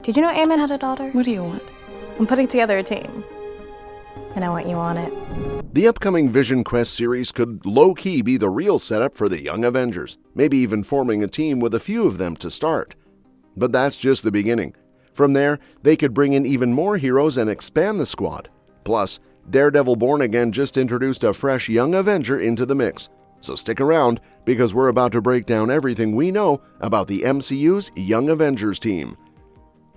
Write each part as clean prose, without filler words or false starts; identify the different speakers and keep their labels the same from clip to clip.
Speaker 1: Did you know Ant-Man had a daughter?
Speaker 2: What do you want?
Speaker 1: I'm putting together a team, and I want you on it.
Speaker 3: The upcoming Vision Quest series could low-key be the real setup for the Young Avengers, maybe even forming a team with a few of them to start. But that's just the beginning. From there, they could bring in even more heroes and expand the squad. Plus, Daredevil Born Again just introduced a fresh Young Avenger into the mix. So stick around, because we're about to break down everything we know about the MCU's Young Avengers team.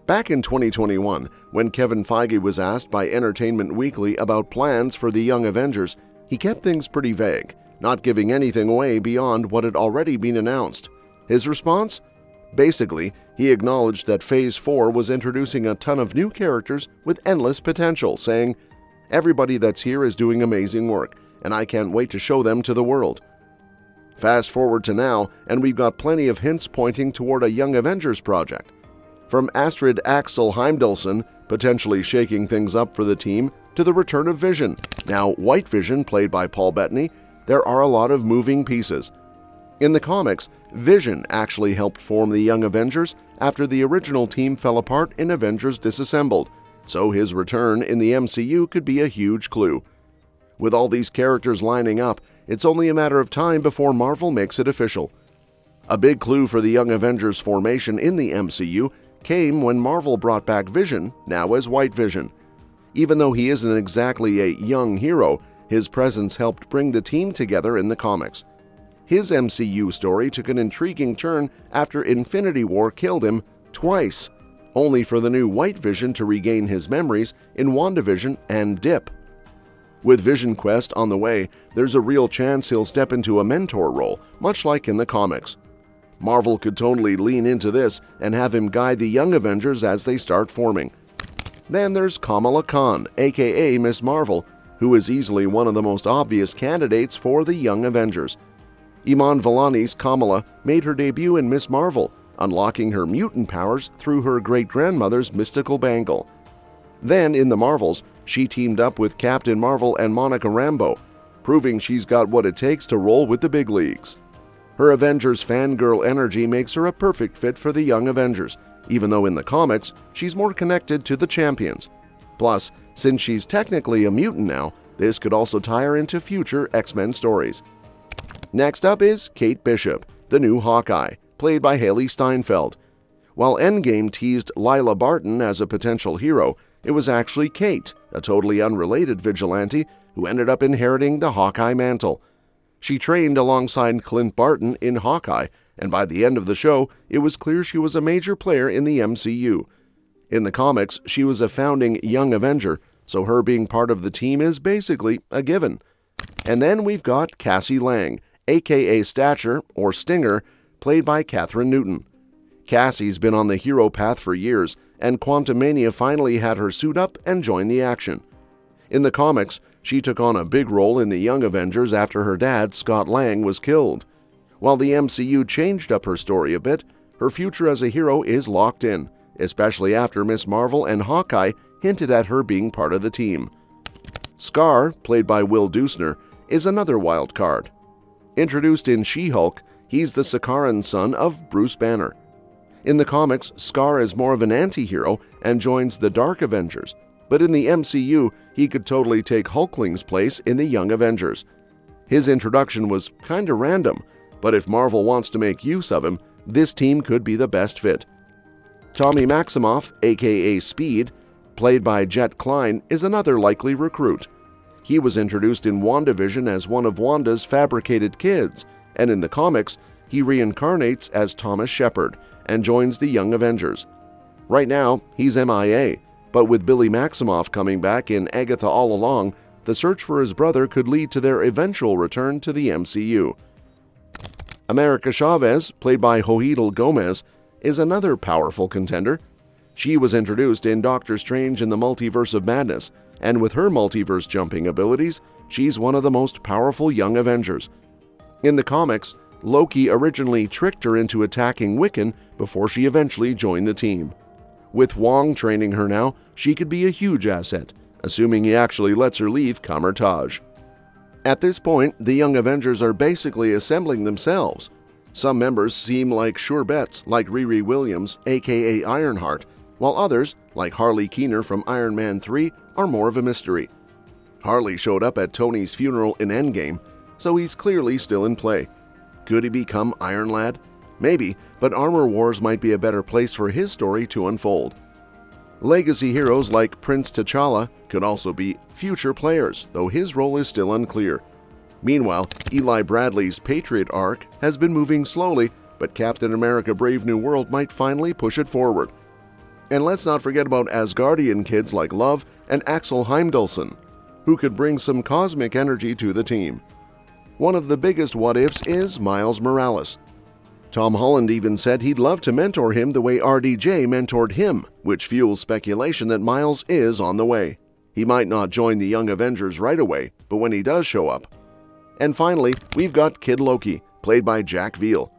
Speaker 3: Back in 2021, when Kevin Feige was asked by Entertainment Weekly about plans for the Young Avengers, he kept things pretty vague, not giving anything away beyond what had already been announced. His response? Basically, he acknowledged that Phase 4 was introducing a ton of new characters with endless potential, saying, "Everybody that's here is doing amazing work, and I can't wait to show them to the world." Fast forward to now, and we've got plenty of hints pointing toward a Young Avengers project. From Astrid Axel Heimdallson potentially shaking things up for the team to the return of Vision, now White Vision played by Paul Bettany, there are a lot of moving pieces. In the comics, Vision actually helped form the Young Avengers after the original team fell apart in Avengers Disassembled, so his return in the MCU could be a huge clue. With all these characters lining up, it's only a matter of time before Marvel makes it official. A big clue for the Young Avengers formation in the MCU came when Marvel brought back Vision, now as White Vision. Even though he isn't exactly a young hero, his presence helped bring the team together in the comics. His MCU story took an intriguing turn after Infinity War killed him twice, only for the new White Vision to regain his memories in WandaVision and Dip. With Vision Quest on the way, there's a real chance he'll step into a mentor role, much like in the comics. Marvel could totally lean into this and have him guide the Young Avengers as they start forming. Then there's Kamala Khan, aka Miss Marvel, who is easily one of the most obvious candidates for the Young Avengers. Iman Vellani's Kamala made her debut in Miss Marvel, unlocking her mutant powers through her great-grandmother's mystical bangle. Then, in the Marvels, she teamed up with Captain Marvel and Monica Rambeau, proving she's got what it takes to roll with the big leagues. Her Avengers fangirl energy makes her a perfect fit for the Young Avengers, even though in the comics, she's more connected to the Champions. Plus, since she's technically a mutant now, this could also tie her into future X-Men stories. Next up is Kate Bishop, the new Hawkeye, played by Haley Steinfeld. While Endgame teased Lila Barton as a potential hero, it was actually Kate, a totally unrelated vigilante, who ended up inheriting the Hawkeye mantle. She trained alongside Clint Barton in Hawkeye, and by the end of the show, it was clear she was a major player in the MCU. In the comics, she was a founding Young Avenger, so her being part of the team is basically a given. And then we've got Cassie Lang, aka Stature, or Stinger, played by Kathryn Newton. Cassie's been on the hero path for years, and Quantumania finally had her suit up and join the action. In the comics, she took on a big role in the Young Avengers after her dad, Scott Lang, was killed. While the MCU changed up her story a bit, her future as a hero is locked in, especially after Miss Marvel and Hawkeye hinted at her being part of the team. Scar, played by Will Dusner, is another wild card. Introduced in She-Hulk, he's the Sakaran son of Bruce Banner. In the comics, Scar is more of an anti-hero and joins the Dark Avengers, but in the MCU, he could totally take Hulkling's place in the Young Avengers. His introduction was kinda random, but if Marvel wants to make use of him, this team could be the best fit. Tommy Maximoff, aka Speed, played by Jet Klein, is another likely recruit. He was introduced in WandaVision as one of Wanda's fabricated kids, and in the comics, he reincarnates as Thomas Shepard and joins the Young Avengers. Right now, he's MIA, but with Billy Maximoff coming back in Agatha All Along, the search for his brother could lead to their eventual return to the MCU. America Chavez, played by Joidel Gomez, is another powerful contender. She was introduced in Doctor Strange in the Multiverse of Madness, and with her multiverse jumping abilities, she's one of the most powerful Young Avengers. In the comics, Loki originally tricked her into attacking Wiccan before she eventually joined the team. With Wong training her now, she could be a huge asset, assuming he actually lets her leave Kamar-Taj. At this point, the Young Avengers are basically assembling themselves. Some members seem like sure bets, like Riri Williams, aka Ironheart, while others, like Harley Keener from Iron Man 3, are more of a mystery. Harley showed up at Tony's funeral in Endgame, so he's clearly still in play. Could he become Iron Lad? Maybe, but Armor Wars might be a better place for his story to unfold. Legacy heroes like Prince T'Challa could also be future players, though his role is still unclear. Meanwhile, Eli Bradley's Patriot arc has been moving slowly, but Captain America Brave New World might finally push it forward. And let's not forget about Asgardian kids like Love and Axel Heimdallson, who could bring some cosmic energy to the team. One of the biggest what-ifs is Miles Morales. Tom Holland even said he'd love to mentor him the way RDJ mentored him, which fuels speculation that Miles is on the way. He might not join the Young Avengers right away, but when he does show up. And finally, we've got Kid Loki, played by Jack Veal.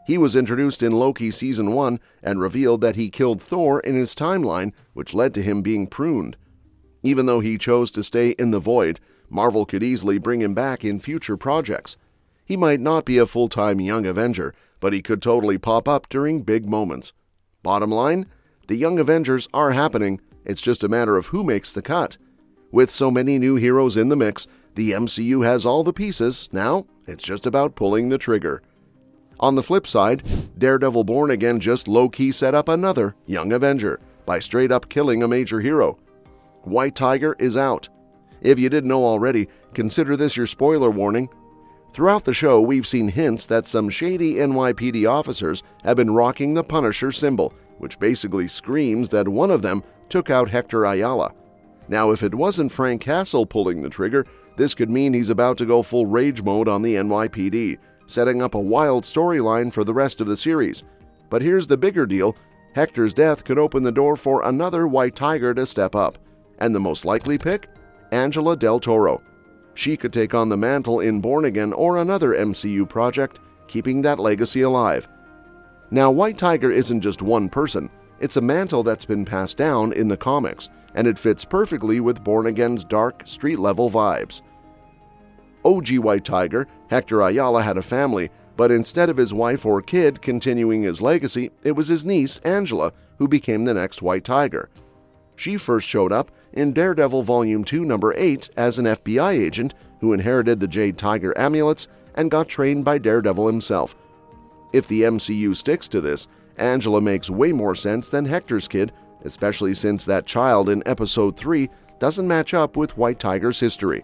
Speaker 3: He was introduced in Loki Season 1 and revealed that he killed Thor in his timeline, which led to him being pruned. Even though he chose to stay in the void, Marvel could easily bring him back in future projects. He might not be a full-time Young Avenger, but he could totally pop up during big moments. Bottom line, the Young Avengers are happening, it's just a matter of who makes the cut. With so many new heroes in the mix, the MCU has all the pieces, now it's just about pulling the trigger. On the flip side, Daredevil Born Again just low-key set up another Young Avenger by straight-up killing a major hero. White Tiger is out. If you didn't know already, consider this your spoiler warning. Throughout the show, we've seen hints that some shady NYPD officers have been rocking the Punisher symbol, which basically screams that one of them took out Hector Ayala. Now, if it wasn't Frank Castle pulling the trigger, this could mean he's about to go full rage mode on the NYPD, setting up a wild storyline for the rest of the series. But here's the bigger deal. Hector's death could open the door for another White Tiger to step up. And the most likely pick? Angela Del Toro. She could take on the mantle in Born Again or another MCU project, keeping that legacy alive. Now, White Tiger isn't just one person. It's a mantle that's been passed down in the comics, and it fits perfectly with Born Again's dark, street-level vibes. OG White Tiger, Hector Ayala, had a family, but instead of his wife or kid continuing his legacy, it was his niece, Angela, who became the next White Tiger. She first showed up in Daredevil Volume 2, Number 8 as an FBI agent who inherited the Jade Tiger amulets and got trained by Daredevil himself. If the MCU sticks to this, Angela makes way more sense than Hector's kid, especially since that child in Episode 3 doesn't match up with White Tiger's history.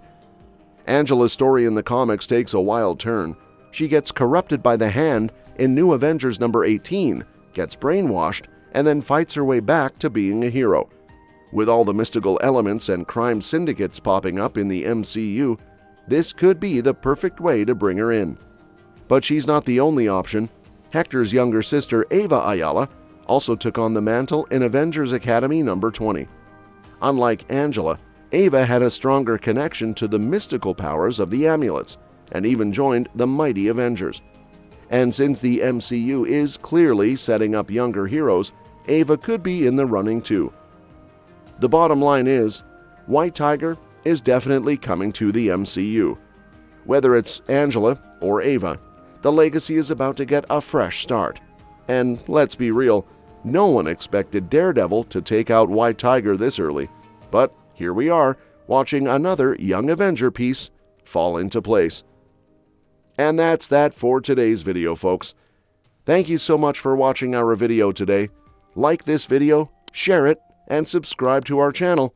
Speaker 3: Angela's story in the comics takes a wild turn. She gets corrupted by the Hand in New Avengers number 18, gets brainwashed, and then fights her way back to being a hero. With all the mystical elements and crime syndicates popping up in the MCU, this could be the perfect way to bring her in. But she's not the only option. Hector's younger sister, Ava Ayala, also took on the mantle in Avengers Academy number 20. Unlike Angela, Ava had a stronger connection to the mystical powers of the amulets, and even joined the Mighty Avengers. And since the MCU is clearly setting up younger heroes, Ava could be in the running too. The bottom line is, White Tiger is definitely coming to the MCU. Whether it's Angela or Ava, the legacy is about to get a fresh start. And let's be real, no one expected Daredevil to take out White Tiger this early. But here we are, watching another Young Avenger piece fall into place. And that's that for today's video, folks. Thank you so much for watching our video today. Like this video, share it, and subscribe to our channel.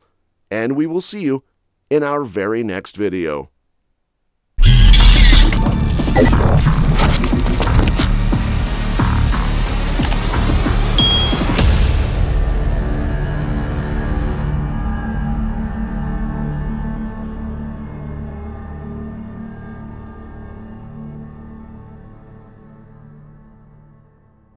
Speaker 3: And we will see you in our very next video.